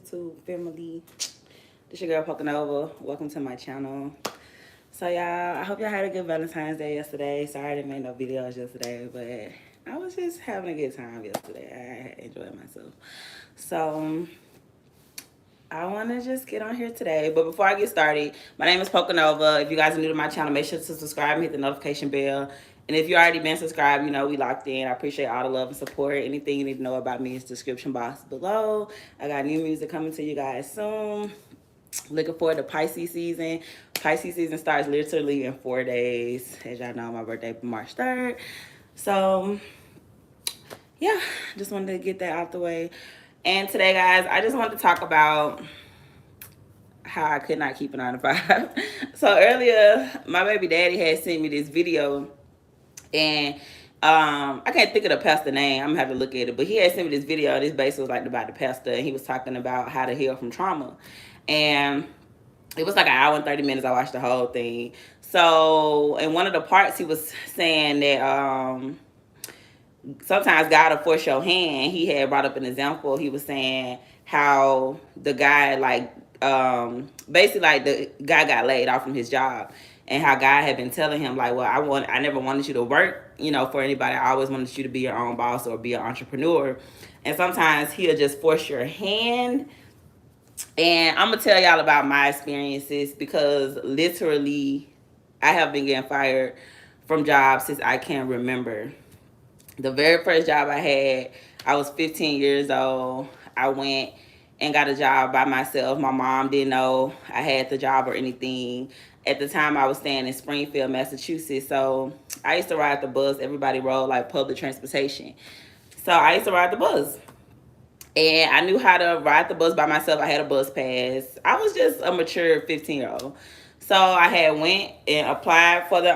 YouTube family. This your girl Poking Over. Welcome to my channel. So y'all, I hope y'all had a good Valentine's Day yesterday. Sorry I didn't make no videos yesterday, but I was just having a good time yesterday. I enjoyed myself. So I want to just get on here today. But before I get started, my name is Pocanova. If you guys are new to my channel, make sure to subscribe and hit the notification bell. And if you already been subscribed, you know we locked in. I appreciate all the love and support. Anything you need to know about me is description box below. I got new music coming to you guys soon. Looking forward to Pisces season. Pisces season starts literally in 4 days. As y'all know, my birthday is March 3rd. So yeah, just wanted to get that out the way. And today, guys, I just wanted to talk about how I could not keep a 9 to 5. So earlier, my baby daddy had sent me this video, and I can't think of the pastor name. I'm gonna have to look at it. But he had sent me this video. This basically was like about the pastor, and he was talking about how to heal from trauma. And it was like an hour and 30 minutes. I watched the whole thing. So in one of the parts, he was saying that sometimes God will force your hand. He had brought up an example. He was saying how the guy, like, basically, like, the guy got laid off from his job, and how God had been telling him, like, well, I never wanted you to work, for anybody. I always wanted you to be your own boss or be an entrepreneur. And sometimes he'll just force your hand. And I'm gonna tell y'all about my experiences, because literally I have been getting fired from jobs since I can remember. The very first job I had, I was 15 years old. I went and got a job by myself. My mom didn't know I had the job or anything. At the time, I was staying in Springfield, Massachusetts. So I used to ride the bus. Everybody rode like public transportation. So I used to ride the bus. And I knew how to ride the bus by myself. I had a bus pass. I was just a mature 15-year-old. So I had went and applied for the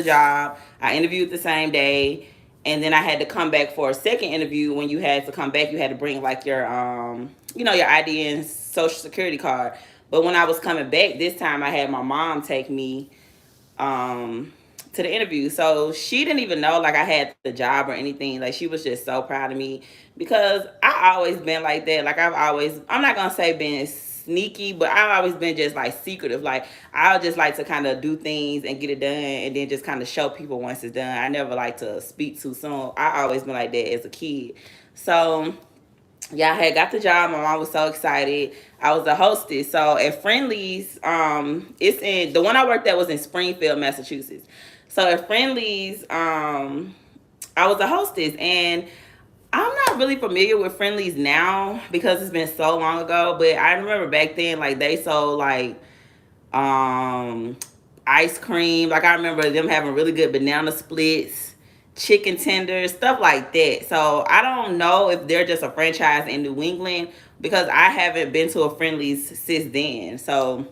job. I interviewed the same day, and then I had to come back for a second interview. When you had to come back, you had to bring like your your ID and social security card. But when I was coming back this time, I had my mom take me to the interview. So she didn't even know like I had the job or anything. Like, she was just so proud of me, because I always been like that. Like, I'm not gonna say been sneaky, but I've always been just like secretive. Like, I just like to kind of do things and get it done, and then just kind of show people once it's done. I never like to speak too soon. I always been like that as a kid. So yeah, I had got the job. My mom was so excited. I was a hostess. So at Friendly's, it's in the one I worked at was in Springfield, Massachusetts. So at Friendly's, I was a hostess, and I'm not really familiar with Friendly's now because it's been so long ago. But I remember back then, like, they sold like ice cream. Like, I remember them having really good banana splits, chicken tenders, stuff like that. So I don't know if they're just a franchise in New England, because I haven't been to a Friendly's since then. So,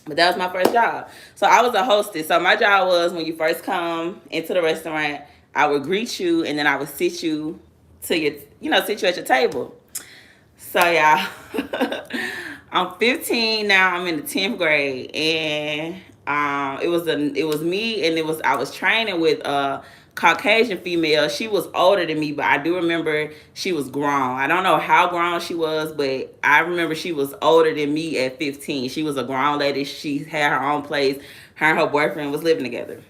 but that was my first job. So I was a hostess. So my job was, when you first come into the restaurant, I would greet you, and then I would sit you to your, sit you at your table. So yeah, I'm 15 now. I'm in the 10th grade, and it was me, and I was training with a Caucasian female. She was older than me, but I do remember she was grown. I don't know how grown she was, but I remember she was older than me at 15. She was a grown lady. She had her own place. Her and her boyfriend was living together.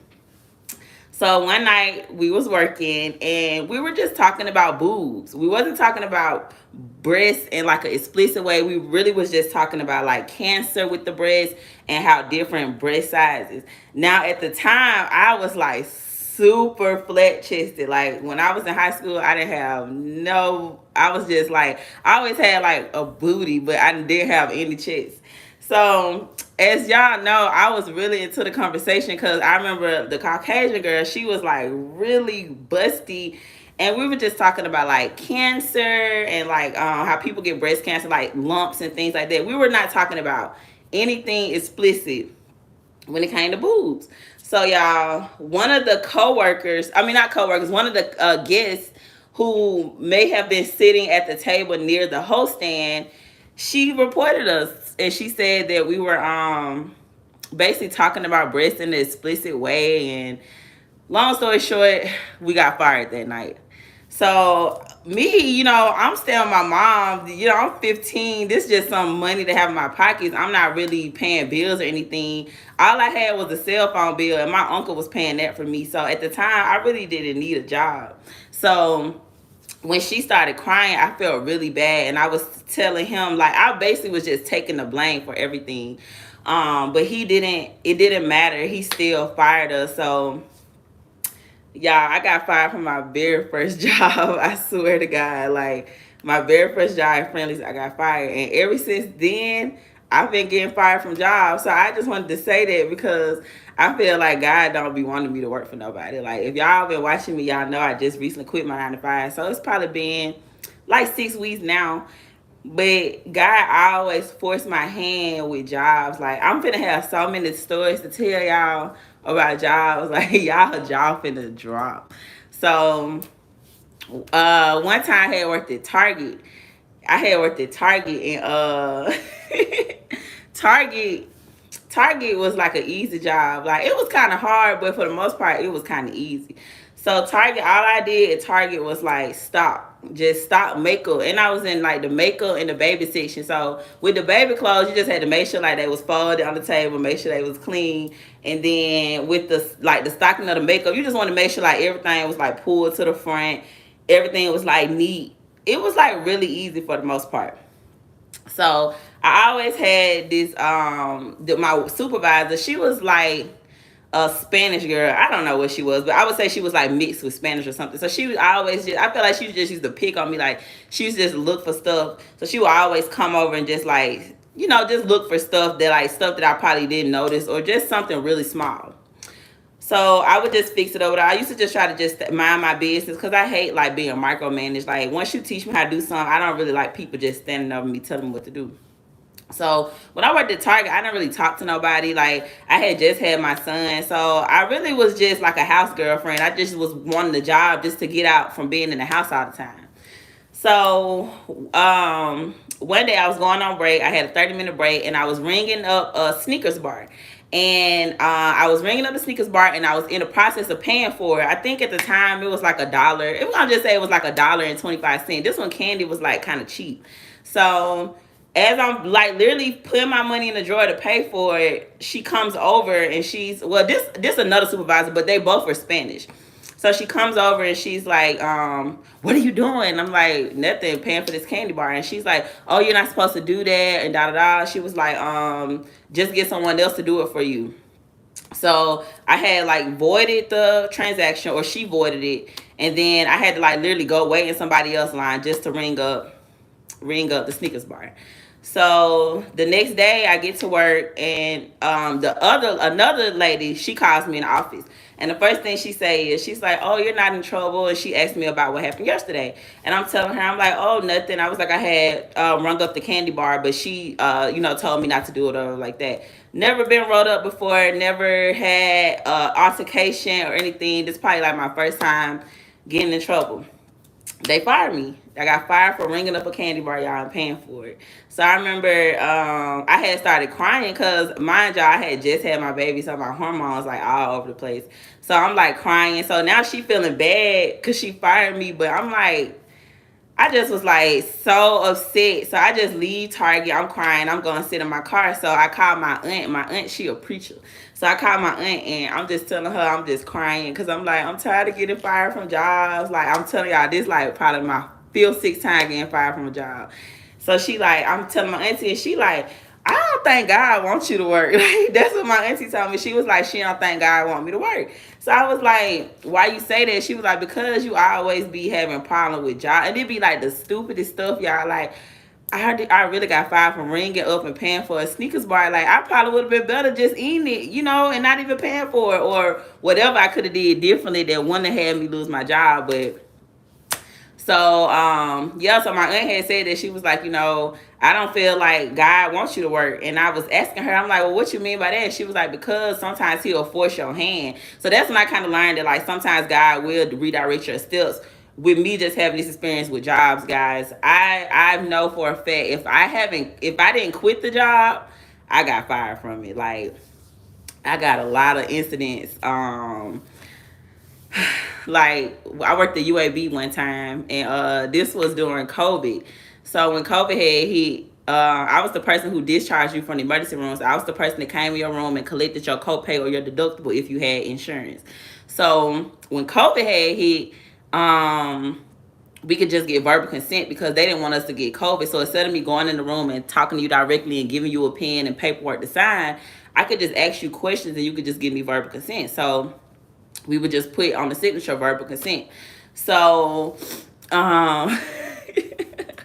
So one night we was working, and we were just talking about boobs. We wasn't talking about breasts in like an explicit way. We really was just talking about like cancer with the breast and how different breast sizes. Now at the time, I was like super flat chested. Like, when I was in high school, I didn't have I was just like, I always had like a booty, but I didn't have any chest. So, as y'all know, I was really into the conversation, because I remember the Caucasian girl, she was like really busty, and we were just talking about like cancer and like how people get breast cancer, like lumps and things like that. We were not talking about anything explicit when it came to boobs. So y'all, one of the one of the guests who may have been sitting at the table near the host stand, she reported us, and she said that we were basically talking about breasts in an explicit way. And long story short, we got fired that night. So me, I'm still my mom. I'm 15. This is just some money to have in my pockets. I'm not really paying bills or anything. All I had was a cell phone bill, and my uncle was paying that for me. So at the time, I really didn't need a job. So when she started crying, I felt really bad, and I was telling him, like, I basically was just taking the blame for everything. But he didn't. It didn't matter. He still fired us. So y'all, I got fired from my very first job. I swear to God, like my very first job at Friendly's, I got fired, and ever since then, I've been getting fired from jobs. So I just wanted to say that because I feel like God don't be wanting me to work for nobody. Like if y'all been watching me, y'all know I just recently quit my 9 to 5, so it's probably been like 6 weeks now. But God always forced my hand with jobs. Like I'm finna have so many stories to tell y'all about jobs. Like y'all jaw finna drop. So one time I had worked at Target. And Target Target was like an easy job. Like it was kind of hard, but for the most part, it was kind of easy. So Target, all I did at Target was like just stock makeup, and I was in like the makeup and the baby section. So with the baby clothes, you just had to make sure like they was folded on the table, make sure they was clean, and then with the stocking of the makeup, you just want to make sure like everything was like pulled to the front, everything was like neat. It was like really easy for the most part. So I always had this my supervisor, she was like a Spanish girl. I don't know what she was, but I would say she was like mixed with Spanish or something. So she was always just, I feel like she just used to pick on me. Like she used to just look for stuff. So she would always come over and just like, just look for stuff that I probably didn't notice, or just something really small. So I would just fix it over there. I used to just try to just mind my business because I hate like being micromanaged. Like once you teach me how to do something, I don't really like people just standing over me telling me what to do. So when I worked at Target, I didn't really talk to nobody. Like I had just had my son, so I really was just like a house girlfriend. I just was wanting the job just to get out from being in the house all the time. So one day I was going on break. I had a 30-minute break, and I was ringing up a Snickers bar. And I was ringing up the Snickers bar, and I was in the process of paying for it. I think at the time it was like $1. It was, I'll just say it was like $1.25. This one candy was like kind of cheap. So as I'm like literally putting my money in the drawer to pay for it, she comes over, and this another supervisor, but they both were Spanish. So she comes over and she's like, what are you doing? I'm like, nothing, paying for this candy bar. And she's like, oh, you're not supposed to do that, and da da da. She was like, just get someone else to do it for you. So I had like voided the transaction, or she voided it, and then I had to like literally go wait in somebody else's line just to ring up the Snickers bar. So the next day I get to work, and another lady, she calls me in the office, and the first thing she say is, she's like, oh, you're not in trouble, and she asked me about what happened yesterday. And I'm telling her, I'm like, oh, nothing. I was like, I had rung up the candy bar, but she told me not to do it, or like that. Never been rolled up before, never had altercation or anything. This is probably like my first time getting in trouble. They fired me. I got fired for ringing up a candy bar, y'all, and paying for it. So I remember I had started crying because, mind y'all, I had just had my baby, so my hormones like all over the place. So I'm like crying. So now she feeling bad because she fired me, but I'm like, I just was like so upset. So I just leave Target. I'm crying. I'm going to sit in my car. So I called my aunt. My aunt, she a preacher. So I called my aunt, and I'm just telling her, I'm just crying because I'm like, I'm tired of getting fired from jobs. Like I'm telling y'all, this like probably my fifth, sixth time getting fired from a job. So she like, I'm telling my auntie, and she like, I don't think God wants you to work. Like, that's what my auntie told me. She was like, she don't think God want me to work. So I was like, why you say that? She was like, because you always be having problems with job. And it be like the stupidest stuff, y'all. Like, I really got fired from ringing up and paying for a Snickers bar. Like, I probably would have been better just eating it, and not even paying for it, or whatever I could have did differently that wouldn't have had me lose my job. But so, so my aunt had said that, she was like, I don't feel like God wants you to work. And I was asking her, I'm like, well, what you mean by that? She was like, because sometimes he'll force your hand. So that's when I kind of learned that, like, sometimes God will redirect your steps. With me just having this experience with jobs, guys, I know for a fact, if I didn't quit the job, I got fired from it. Like, I got a lot of incidents, Like, I worked at UAB one time, and this was during COVID. So when COVID had hit, I was the person who discharged you from the emergency room. So I was the person that came in your room and collected your copay or your deductible if you had insurance. So when COVID had hit, we could just get verbal consent because they didn't want us to get COVID. So instead of me going in the room and talking to you directly and giving you a pen and paperwork to sign, I could just ask you questions and you could just give me verbal consent. So we would just put on the signature verbal consent. So um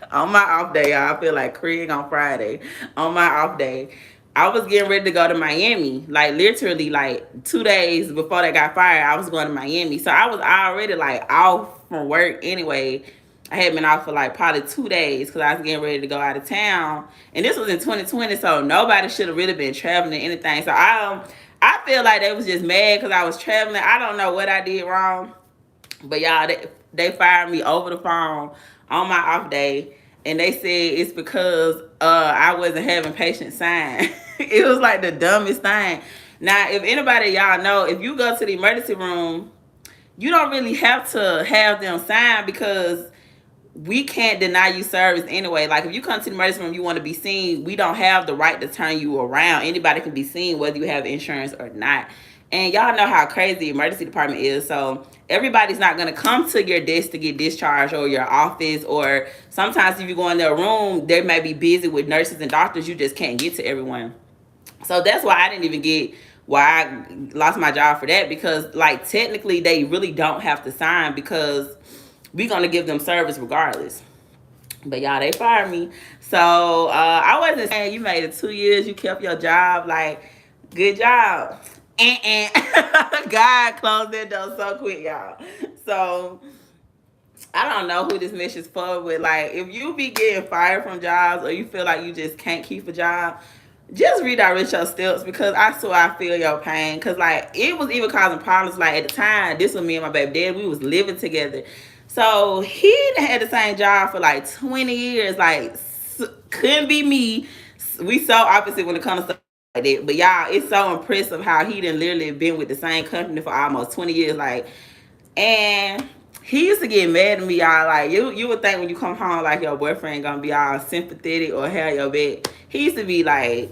on my off day, I feel like Craig on Friday. On my off day, I was getting ready to go to Miami. Like literally like 2 days before they got fired, I was going to Miami. So I was already like off from work anyway. I had been off for like probably 2 days because I was getting ready to go out of town. And this was in 2020, so nobody should have really been traveling or anything. So I feel like they was just mad because I was traveling. I don't know what I did wrong. But y'all, they fired me over the phone on my off day. And they said it's because I wasn't having patients sign. It was like the dumbest thing. Now, if anybody y'all know, if you go to the emergency room, you don't really have to have them sign because we can't deny you service anyway. Like if you come to the emergency room, you want to be seen, we don't have the right to turn you around. Anybody can be seen whether you have insurance or not. And y'all know how crazy the emergency department is. So everybody's not going to come to your desk to get discharged or your office. Or sometimes if you go in their room, they may be busy with nurses and doctors. You just can't get to everyone. So that's why I didn't even get why I lost my job for that. Because like technically they really don't have to sign because we're going to give them service regardless. But y'all, they fired me. So I wasn't saying you made it 2 years, you kept your job. Like, good job. God closed that door so quick, y'all. So I don't know who this message is for, but like if you be getting fired from jobs or you feel like you just can't keep a job, just redirect your steps because I swear I feel your pain. Cause like it was even causing problems. Like at the time, this was me and my baby dad. We was living together. So he had the same job for like 20 years. Like couldn't be me. We so opposite when it comes to stuff like that. But y'all, it's so impressive how he done literally been with the same company for almost 20 years. Like, and he used to get mad at me, y'all. Like you would think when you come home, like your boyfriend gonna be all sympathetic or have your back. He used to be like,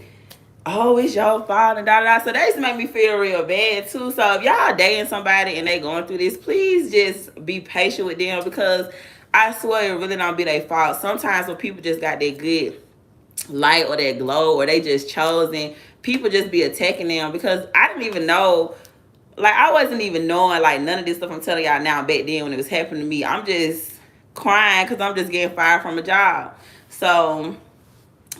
"Oh, it's your fault," and da da da. So that used to make me feel real bad too. So if y'all dating somebody and they going through this, please just be patient with them because I swear it really don't be their fault. Sometimes when people just got that good light or that glow or they just chosen, people just be attacking them because I didn't even know. Like I wasn't even knowing like none of this stuff I'm telling y'all now back then when it was happening to me. I'm just crying because I'm just getting fired from a job. So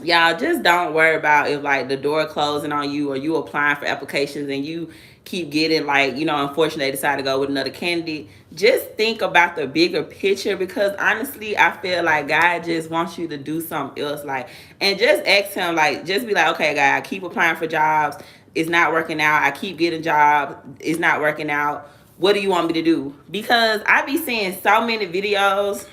y'all just don't worry about if like the door closing on you or you applying for applications and you keep getting like, you know, unfortunately they decide to go with another candidate. Just think about the bigger picture because honestly I feel like God just wants you to do something else. Like, and just ask him, like, just be like, okay God, I keep applying for jobs, it's not working out, I keep getting jobs, it's not working out, what do you want me to do? Because I be seeing so many videos.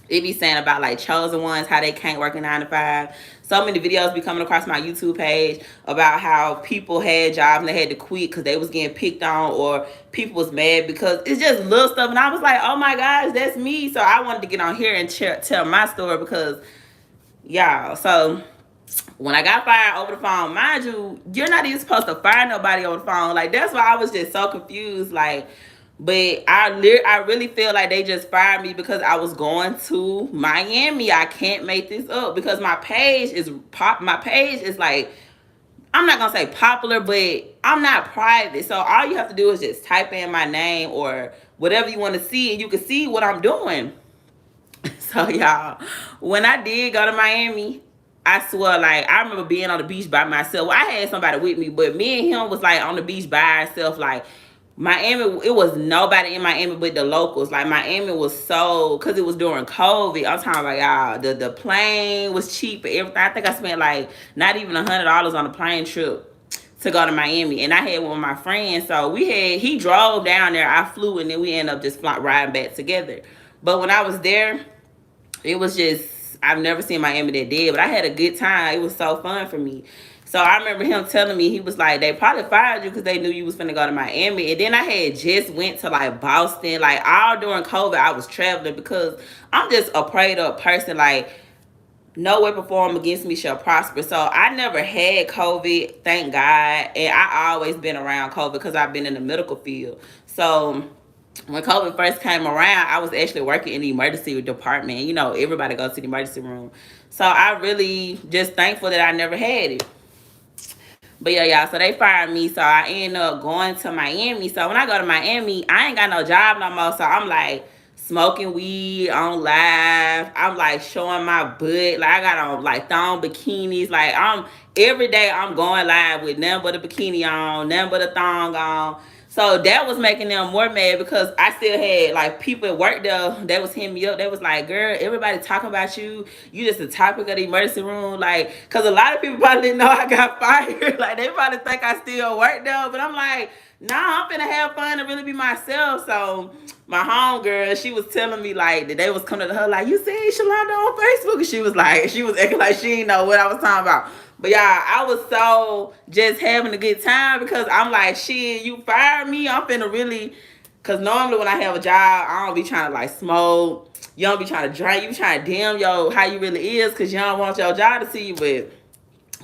It be saying about like chosen ones, how they can't work a 9 to 5. So many videos be coming across my YouTube page about how people had jobs and they had to quit because they was getting picked on or people was mad because it's just little stuff. And I was like, oh my gosh, that's me. So I wanted to get on here and tell my story because y'all. So when I got fired over the phone, mind you, you're not even supposed to fire nobody over the phone. Like that's why I was just so confused. Like, but I really feel like they just fired me because I was going to Miami. I can't make this up because my page is My page is like, I'm not gonna say popular, but I'm not private. So all you have to do is just type in my name or whatever you want to see, and you can see what I'm doing. So y'all, when I did go to Miami, I swear, like I remember being on the beach by myself. Well, I had somebody with me, but me and him was like on the beach by ourselves. Like Miami, it was nobody in Miami but the locals. Like Miami was so, cause it was during COVID. I'm talking about y'all. The plane was cheap and everything. I think I spent like not even $100 on a plane trip to go to Miami, and I had one of my friends. So he drove down there, I flew, and then we ended up just riding back together. But when I was there, it was just, I've never seen Miami that dead, but I had a good time. It was so fun for me. So I remember him telling me, he was like, they probably fired you because they knew you was finna go to Miami. And then I had just went to like Boston. Like all during COVID, I was traveling because I'm just a prayed up person. Like no weapon formed against me shall prosper. So I never had COVID, thank God. And I always been around COVID because I've been in the medical field. So when COVID first came around, I was actually working in the emergency department. You know, everybody goes to the emergency room. So I really just thankful that I never had it. But yeah, y'all, so they fired me. So I ended up going to Miami. So when I go to Miami, I ain't got no job no more. So I'm like smoking weed on live. I'm like showing my butt. Like I got on like thong bikinis. Like I'm every day I'm going live with nothing but a bikini on, nothing but a thong on. So that was making them more mad because I still had like people at work there that was hitting me up. They was like, girl, everybody talking about you. You just the topic of the emergency room. Like, because a lot of people probably didn't know I got fired. Like, they probably think I still work there. But I'm like, nah, I'm finna have fun and really be myself. So my homegirl, she was telling me like that they was coming to her like, you see Shalonda on Facebook? And she was acting like she didn't know what I was talking about. But y'all, I was so just having a good time because I'm like, shit, you fired me. I'm finna really, because normally when I have a job, I don't be trying to like smoke. You don't be trying to drink. You be trying to dim how you really is because you don't want your job to see you. But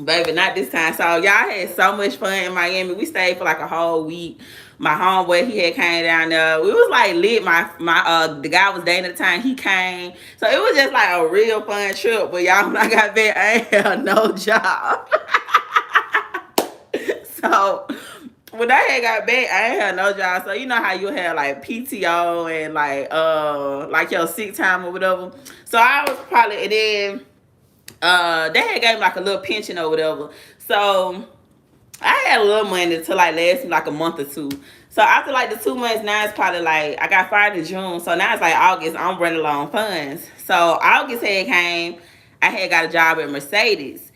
baby, not this time. So y'all had so much fun in Miami. We stayed for like a whole week. My homeboy, he had came down there. We was like lit. The guy was dating at the time. He came. So it was just like a real fun trip. But y'all, when I got back, I ain't had no job. So when I had got back, I ain't had no job. So you know how you had like PTO and like your sick time or whatever. So I was probably, and then they had gave me like a little pension or whatever. So I had a little money to like last me like a month or two. So after like the 2 months, now it's probably like I got fired in June. So now it's like August. I'm running low on funds. So August had came. I had got a job at Mercedes.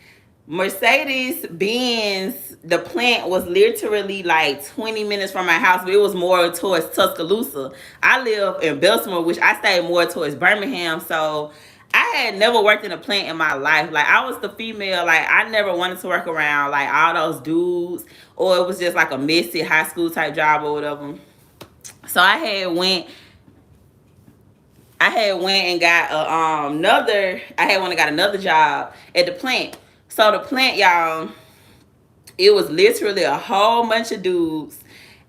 Mercedes Benz, the plant was literally like 20 minutes from my house, but it was more towards Tuscaloosa. I live in Baltimore, which I stayed more towards Birmingham. So I had never worked in a plant in my life. Like I was the female, like I never wanted to work around like all those dudes, or it was just like a messy high school type job or whatever. So I had went and got another job at the plant. So the plant, y'all, it was literally a whole bunch of dudes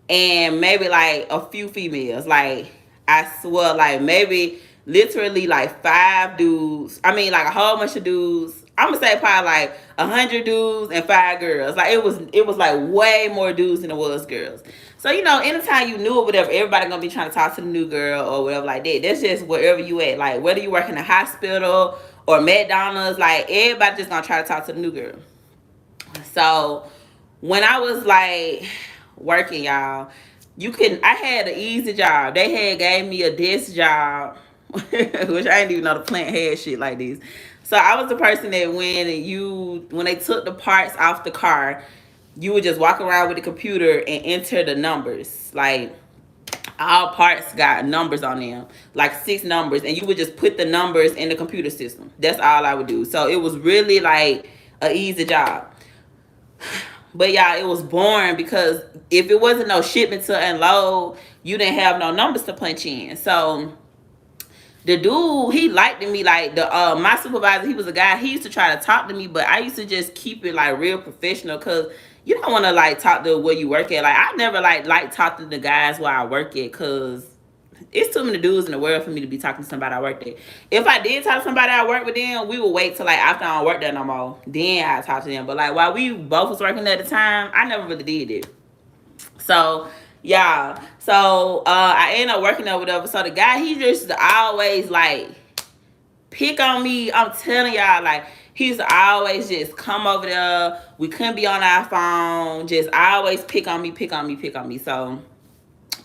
and maybe like a few females. Like I swear, like maybe literally like 5 dudes. I mean, like a whole bunch of dudes. I'm gonna say probably like 100 dudes and 5 girls. Like it was like way more dudes than it was girls. So you know, anytime you knew or whatever, everybody gonna be trying to talk to the new girl or whatever like that. That's just wherever you at. Like whether you work in a hospital or McDonald's, like everybody just gonna try to talk to the new girl. So when I was like working, y'all, I had an easy job. They had gave me a desk job, which I didn't even know the plant had shit like this. So I was the person that when they took the parts off the car, you would just walk around with the computer and enter the numbers. Like all parts got numbers on them, like 6 numbers, and you would just put the numbers in the computer system. That's all I would do. So it was really like an easy job. But y'all, it was boring because if it wasn't no shipment to unload, you didn't have no numbers to punch in. So the dude, he liked me. Like my supervisor, he was a guy, he used to try to talk to me, but I used to just keep it like real professional because you don't want to like talk to where you work at. Like I never like talk to the guys where I work at because it's too many dudes in the world for me to be talking to somebody I worked at. If I did talk to somebody I worked with them, we would wait till like after I don't work there no more. Then I talk to them. But like while we both was working at the time, I never really did it. So yeah. So I ended up working there with whatever. So the guy, he just always like pick on me. I'm telling y'all, like he used to always just come over there. We couldn't be on our phone. Just always pick on me. So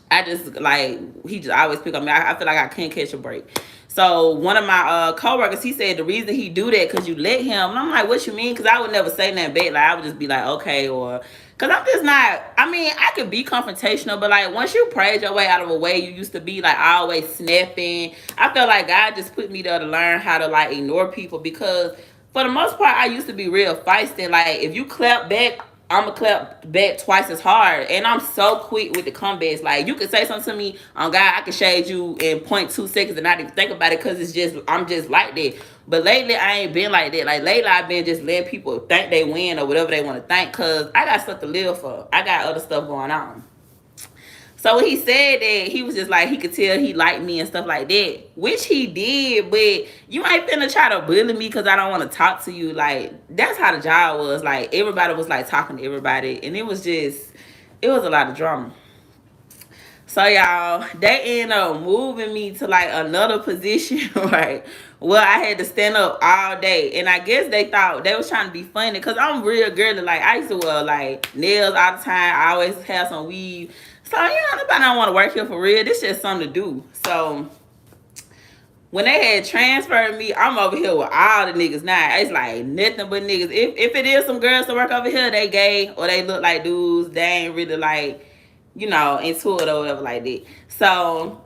I just like, he just always pick on me. I feel like I couldn't catch a break. So one of my coworkers, he said the reason he do that because you let him. And I'm like, what you mean? Because I would never say nothing back. Like I would just be like, okay, or because I'm just not. I mean, I could be confrontational, but like once you prayed your way out of a way you used to be like always snapping, I feel like God just put me there to learn how to like ignore people because for the most part, I used to be real feisty. Like, if you clap back, I'ma clap back twice as hard. And I'm so quick with the comebacks. Like, you could say something to me, on God, I can shade you in point 0.2 seconds and not even think about it, because it's just, I'm just like that. But lately, I ain't been like that. Like, lately, I've been just letting people think they win or whatever they want to think, because I got stuff to live for. I got other stuff going on. So when he said that, he was just like, he could tell he liked me and stuff like that, which he did. But you ain't finna try to bully me because I don't want to talk to you. Like, that's how the job was. Like, everybody was like talking to everybody, and it was just, it was a lot of drama. So y'all, they ended up moving me to like another position, right? Well, I had to stand up all day, and I guess they thought they was trying to be funny, cause I'm real girly. Like, I used to wear like nails all the time. I always have some weave. So nobody don't want to work here for real. This just something to do. So when they had transferred me, I'm over here with all the niggas now. It's like nothing but niggas. If it is some girls to work over here, they gay or they look like dudes. They ain't really like, into it or whatever like that. So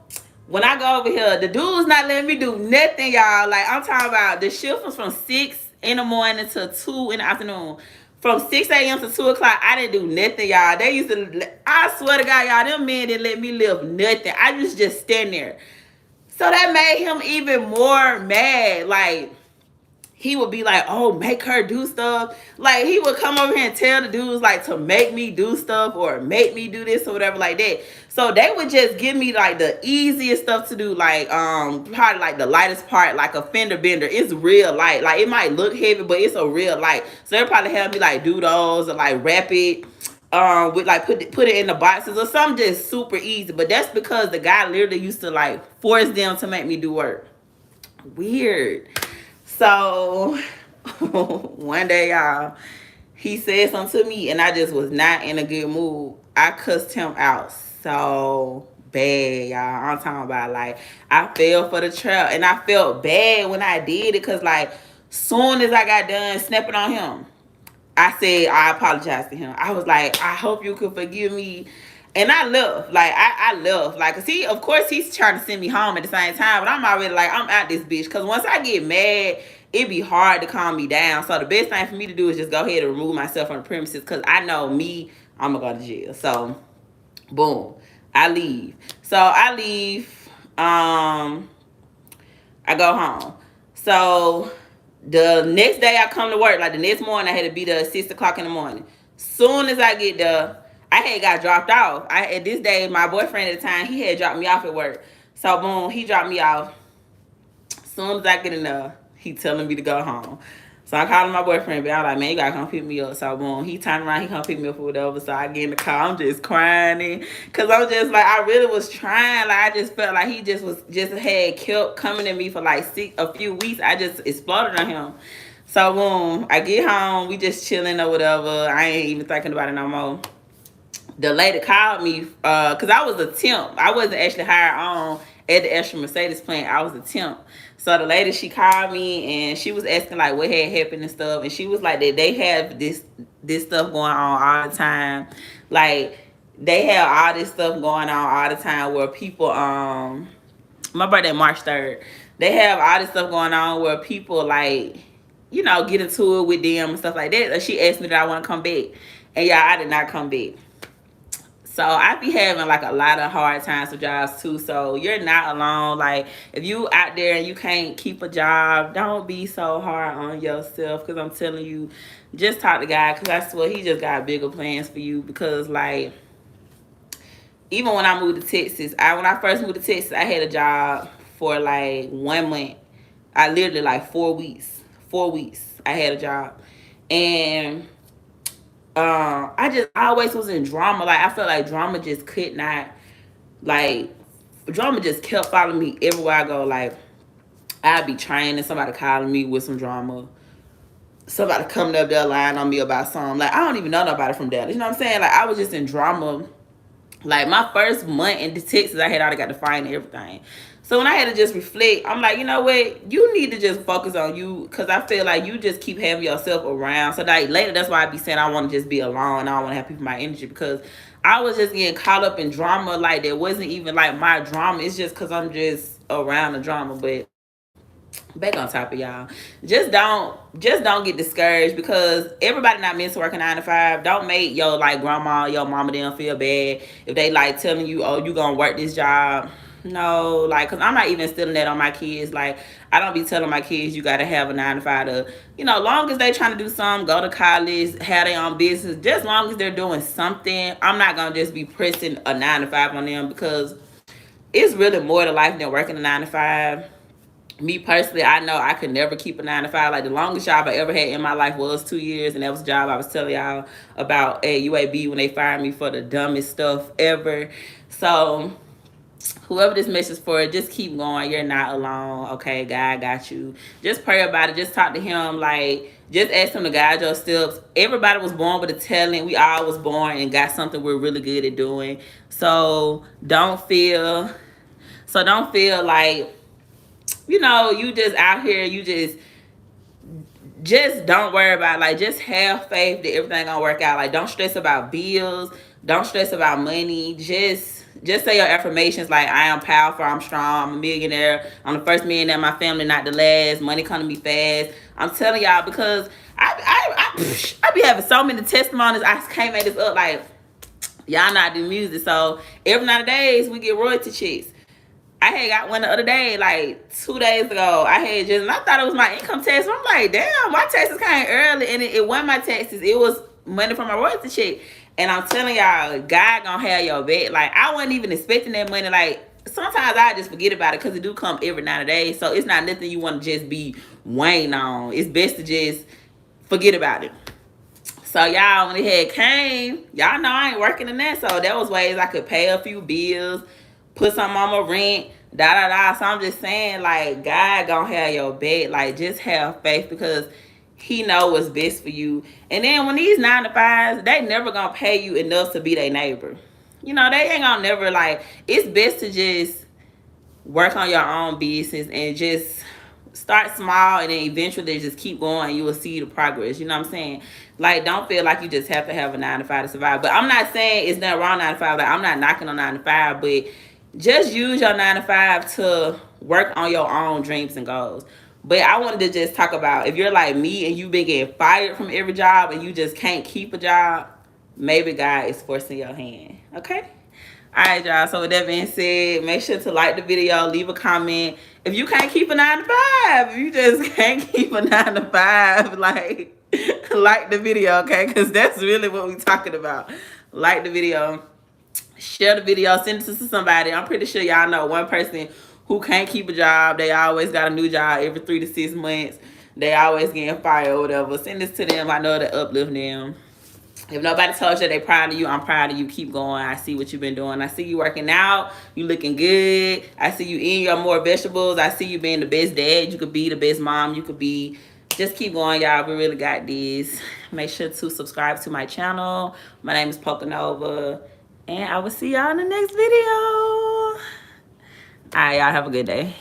when I go over here, the dudes not letting me do nothing, y'all. Like, I'm talking about, the shift was from 6 in the morning to 2 in the afternoon. From 6 a.m. to 2 o'clock, I didn't do nothing, y'all. They used to, I swear to God, y'all, them men didn't let me live nothing. I just stand there. So that made him even more mad. Like, he would be like, oh, make her do stuff. Like, he would come over here and tell the dudes, like, to make me do stuff or make me do this or whatever like that. So they would just give me, like, the easiest stuff to do. Like, probably, like, the lightest part, like a fender bender. It's real light. Like, it might look heavy, but it's a real light. So they'll probably have me, like, do those or, like, wrap it. With like put it in the boxes or something just super easy. But that's because the guy literally used to like force them to make me do work. Weird. So one day, y'all, he said something to me and I just was not in a good mood. I cussed him out so bad, y'all. I'm talking about, like, I fell for the trap, and I felt bad when I did it, because like soon as I got done snapping on him, I said I apologized to him. I was like, I hope you could forgive me. And I left. Like, I left. Like, cause of course, he's trying to send me home at the same time. But I'm already like, I'm out this bitch. Cause once I get mad, it be hard to calm me down. So the best thing for me to do is just go ahead and remove myself from the premises. Cause I know me, I'm gonna go to jail. So, boom, I leave. So I leave. I go home. So the next day I come to work, like the next morning I had to be there at 6 o'clock in the morning. Soon as I get there, I had got dropped off. At this day, my boyfriend at the time, he had dropped me off at work. So boom, he dropped me off. Soon as I get in there, he telling me to go home. So I called my boyfriend, but I was like, man, you gotta come pick me up. So boom, he turned around, he come pick me up or whatever. So I get in the car, I'm just crying. Cause I'm just like, I really was trying. Like, I just felt like he just had kept coming at me for like a few weeks. I just exploded on him. So boom, I get home, we just chilling or whatever. I ain't even thinking about it no more. The lady called me, cause I was a temp. I wasn't actually hired on at the extra Mercedes plant. I was a temp. So the lady, she called me and she was asking like what had happened and stuff. And she was like that they have this stuff going on all the time. Like, they have all this stuff going on all the time where people, my birthday March 3rd. They have all this stuff going on where people like, get into it with them and stuff like that. And she asked me that I want to come back. And y'all, I did not come back. So I be having like a lot of hard times with jobs too. So you're not alone. Like, if you out there and you can't keep a job, don't be so hard on yourself. Because I'm telling you, just talk to God. Because I swear he just got bigger plans for you. Because like, even when I moved to Texas, when I first moved to Texas, I had a job for like 1 month. I literally like 4 weeks. 4 weeks I had a job. And I always was in drama. Like, I felt like drama just could not, like, drama just kept following me everywhere I go. Like, I'd be training, somebody calling me with some drama, somebody coming up there lying on me about something. Like, I don't even know nobody from Dallas. You know what I'm saying? Like, I was just in drama. Like, my first month in Texas, I had already got to find everything. So when I had to just reflect, I'm like, you know what? You need to just focus on you, because I feel like you just keep having yourself around. So like later, that's why I be saying I want to just be alone. I don't want to have people my energy, because I was just getting caught up in drama. Like, that wasn't even like my drama. It's just because I'm just around the drama. But back on topic, y'all. Just don't get discouraged because everybody not meant to work a 9 to 5. Don't make your like grandma, your mama them feel bad if they like telling you, oh, you gonna work this job. No, like, cause I'm not even instilling that on my kids. Like, I don't be telling my kids you gotta have a 9 to 5 to, long as they trying to do something, go to college, have their own business. Just long as they're doing something, I'm not gonna just be pressing a 9 to 5 on them because it's really more to life than working a 9 to 5. Me personally, I know I could never keep a 9 to 5. Like the longest job I ever had in my life was 2 years, and that was a job I was telling y'all about at UAB when they fired me for the dumbest stuff ever. So whoever this message for, just keep going. You're not alone. Okay, God got you. Just pray about it. Just talk to him. Like, just ask him to guide your steps. Everybody was born with a talent. We all was born and got something we're really good at doing. So don't feel like you just out here, you just don't worry about it. Like, just have faith that everything gonna work out. Like, don't stress about bills, don't stress about money. Just say your affirmations like, I am powerful, I'm strong, I'm a millionaire, I'm the first millionaire in my family, not the last, money come to me fast. I'm telling y'all, because I be having so many testimonies. I can't make this up. Like, y'all know I do music, so every 90 days we get royalty checks. I had got one the other day, like 2 days ago. And I thought it was my income tax. I'm like, damn, my taxes came early, and it wasn't my taxes. It was money from my royalty check. And I'm telling y'all, God gonna have your back. Like, I wasn't even expecting that money. Like, sometimes I just forget about it because it do come every 90 days. So it's not nothing you want to just be weighing on. It's best to just forget about it. So y'all, when it had came, y'all know I ain't working in that. So there was ways I could pay a few bills, put something on my rent, So I'm just saying, like, God gonna have your back. Like, just have faith because he know what's best for you. And then when these 9 to 5s, they never gonna pay you enough to be their neighbor. They ain't gonna never, like, it's best to just work on your own business and just start small, and then eventually just keep going. You will see the progress. You know what I'm saying? Like, don't feel like you just have to have a 9 to 5 to survive. But I'm not saying it's nothing wrong 9 to 5. Like, I'm not knocking on 9 to 5, but just use your 9 to 5 to work on your own dreams and goals. But I wanted to just talk about, if you're like me and you've been getting fired from every job and you just can't keep a job, maybe God is forcing your hand. Okay? All right, y'all. So with that being said, make sure to like the video, leave a comment. If you can't keep a 9 to 5, if you just can't keep a 9 to 5, like the video, okay? Because that's really what we're talking about. Like the video, share the video, send it to somebody. I'm pretty sure y'all know one person who can't keep a job. They always got a new job every 3 to 6 months. They always getting fired or whatever. Send this to them. I know to uplift them. If nobody told you they proud of you, I'm proud of you. Keep going. I see what you've been doing. I see you working out. You looking good. I see you eating your more vegetables. I see you being the best dad you could be, the best mom you could be. Just keep going, y'all. We really got this. Make sure to subscribe to my channel. My name is Pocanova, and I will see y'all in the next video. All right, y'all have a good day.